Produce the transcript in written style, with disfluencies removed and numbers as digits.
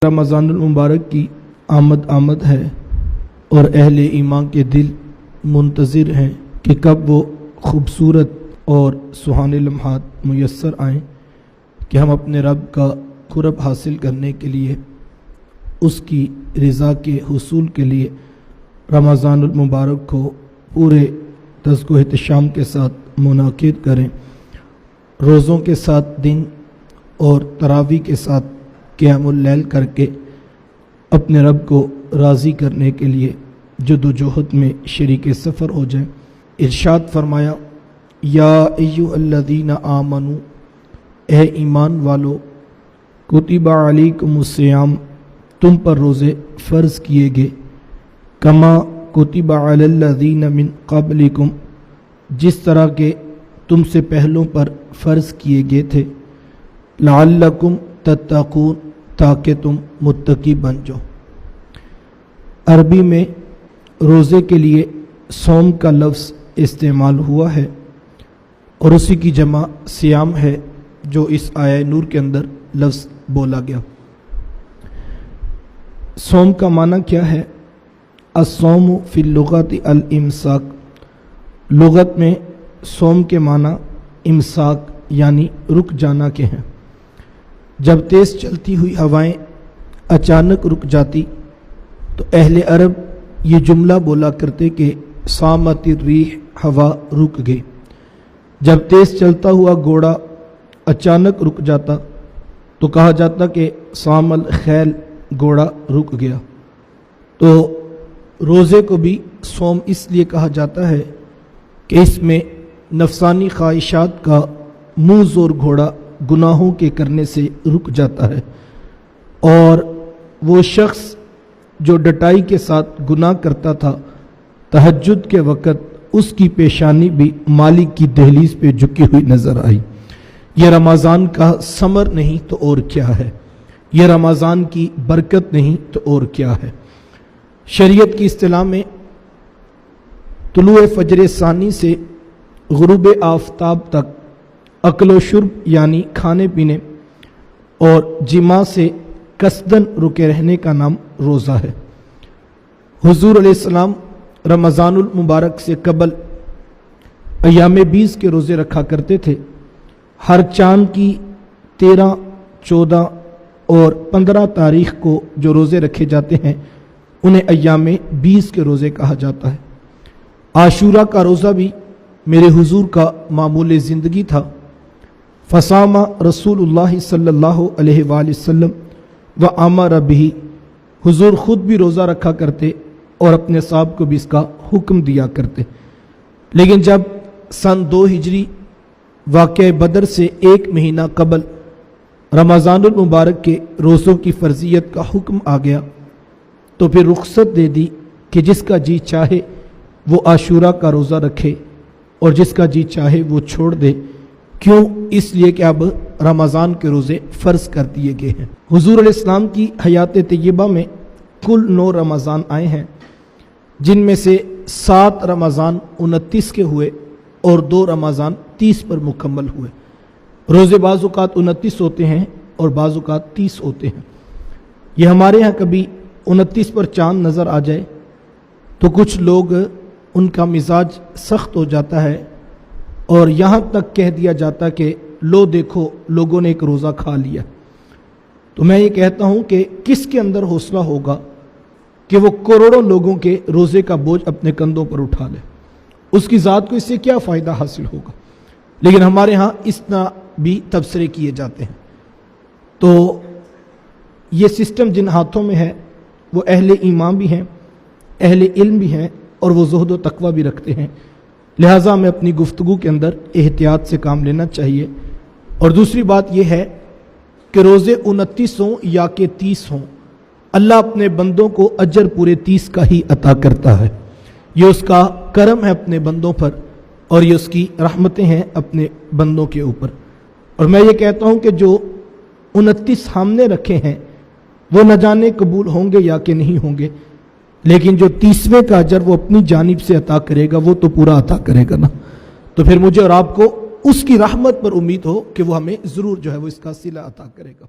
رمضان المبارک کی آمد ہے اور اہل ایمان کے دل منتظر ہیں کہ کب وہ خوبصورت اور سہانے لمحات میسر آئیں کہ ہم اپنے رب کا قرب حاصل کرنے کے لیے، اس کی رضا کے حصول کے لیے رمضان المبارک کو پورے تذکر و احتشام کے ساتھ منعقد کریں، روزوں کے ساتھ دن اور تراویح کے ساتھ قیام اللیل کر کے اپنے رب کو راضی کرنے کے لیے جدوجہد میں شریک سفر ہو جائیں۔ ارشاد فرمایا، یا ایھا الذین آمنوا، اے ایمان والو، کتب علیکم الصیام، تم پر روزے فرض کیے گئے، کما کتب علی الذین من قبلکم، جس طرح کہ تم سے پہلوں پر فرض کیے گئے تھے، لعلکم تتقون، تاکہ تم متقی بن جاؤ۔ عربی میں روزے کے لیے صوم کا لفظ استعمال ہوا ہے اور اسی کی جمع صیام ہے جو اس آیہ نور کے اندر لفظ بولا گیا۔ صوم کا معنی کیا ہے؟ الصوم فی اللغت الامساک، لغت میں صوم کے معنی امساک یعنی رک جانا کے ہیں۔ جب تیز چلتی ہوئی ہوائیں اچانک رک جاتی تو اہل عرب یہ جملہ بولا کرتے کہ صامت الریح، ہوا رک گئی۔ جب تیز چلتا ہوا گھوڑا اچانک رک جاتا تو کہا جاتا کہ صام الخیل، گھوڑا رک گیا۔ تو روزے کو بھی صوم اس لیے کہا جاتا ہے کہ اس میں نفسانی خواہشات کا منہ زور گھوڑا گناہوں کے کرنے سے رک جاتا ہے، اور وہ شخص جو ڈٹائی کے ساتھ گناہ کرتا تھا، تہجد کے وقت اس کی پیشانی بھی مالک کی دہلیز پہ جھکی ہوئی نظر آئی۔ یہ رمضان کا ثمر نہیں تو اور کیا ہے، یہ رمضان کی برکت نہیں تو اور کیا ہے۔ شریعت کی اصطلاح میں طلوع فجر ثانی سے غروب آفتاب تک اکل و شرب یعنی کھانے پینے اور جماع سے قصدن رکے رہنے کا نام روزہ ہے۔ حضور علیہ السلام رمضان المبارک سے قبل ایام 20 کے روزے رکھا کرتے تھے۔ ہر چاند کی 13، 14 اور 15 تاریخ کو جو روزے رکھے جاتے ہیں انہیں ایام 20 کے روزے کہا جاتا ہے۔ عاشورہ کا روزہ بھی میرے حضور کا معمول زندگی تھا۔ فصام رسول اللہ صلی اللہ علیہ وآلہ وسلم وامر بہ، حضور خود بھی روزہ رکھا کرتے اور اپنے صحابہ کو بھی اس کا حکم دیا کرتے۔ لیکن جب سن 2 ہجری واقعہ بدر سے 1 مہینہ قبل رمضان المبارک کے روزوں کی فرضیت کا حکم آ گیا تو پھر رخصت دے دی کہ جس کا جی چاہے وہ عاشورہ کا روزہ رکھے اور جس کا جی چاہے وہ چھوڑ دے۔ کیوں؟ اس لیے کہ اب رمضان کے روزے فرض کر دیے گئے ہیں۔ حضور علیہ السلام کی حیات طیبہ میں کل 9 رمضان آئے ہیں، جن میں سے 7 رمضان 29 کے ہوئے اور 2 رمضان 30 پر مکمل ہوئے۔ روزے بعض اوقات 29 ہوتے ہیں اور بعض اوقات 30 ہوتے ہیں۔ یہ ہمارے ہاں کبھی 29 پر چاند نظر آ جائے تو کچھ لوگ ان کا مزاج سخت ہو جاتا ہے اور یہاں تک کہہ دیا جاتا کہ لو دیکھو لوگوں نے ایک روزہ کھا لیا۔ تو میں یہ کہتا ہوں کہ کس کے اندر حوصلہ ہوگا کہ وہ کروڑوں لوگوں کے روزے کا بوجھ اپنے کندھوں پر اٹھا لے؟ اس کی ذات کو اس سے کیا فائدہ حاصل ہوگا؟ لیکن ہمارے ہاں اس طرح بھی تبصرے کیے جاتے ہیں۔ تو یہ سسٹم جن ہاتھوں میں ہے وہ اہل ایمان بھی ہیں، اہل علم بھی ہیں اور وہ زہد و تقوی بھی رکھتے ہیں، لہٰذا ہمیں اپنی گفتگو کے اندر احتیاط سے کام لینا چاہیے۔ اور دوسری بات یہ ہے کہ روزے 29 ہوں یا کہ 30 ہوں، اللہ اپنے بندوں کو اجر پورے 30 کا ہی عطا کرتا ہے۔ یہ اس کا کرم ہے اپنے بندوں پر اور یہ اس کی رحمتیں ہیں اپنے بندوں کے اوپر۔ اور میں یہ کہتا ہوں کہ جو 29 ہم نے رکھے ہیں وہ نہ جانے قبول ہوں گے یا کہ نہیں ہوں گے، لیکن جو 30ویں کا اجر وہ اپنی جانب سے عطا کرے گا وہ تو پورا عطا کرے گا نا۔ تو پھر مجھے اور آپ کو اس کی رحمت پر امید ہو کہ وہ ہمیں ضرور جو ہے وہ اس کا صلہ عطا کرے گا۔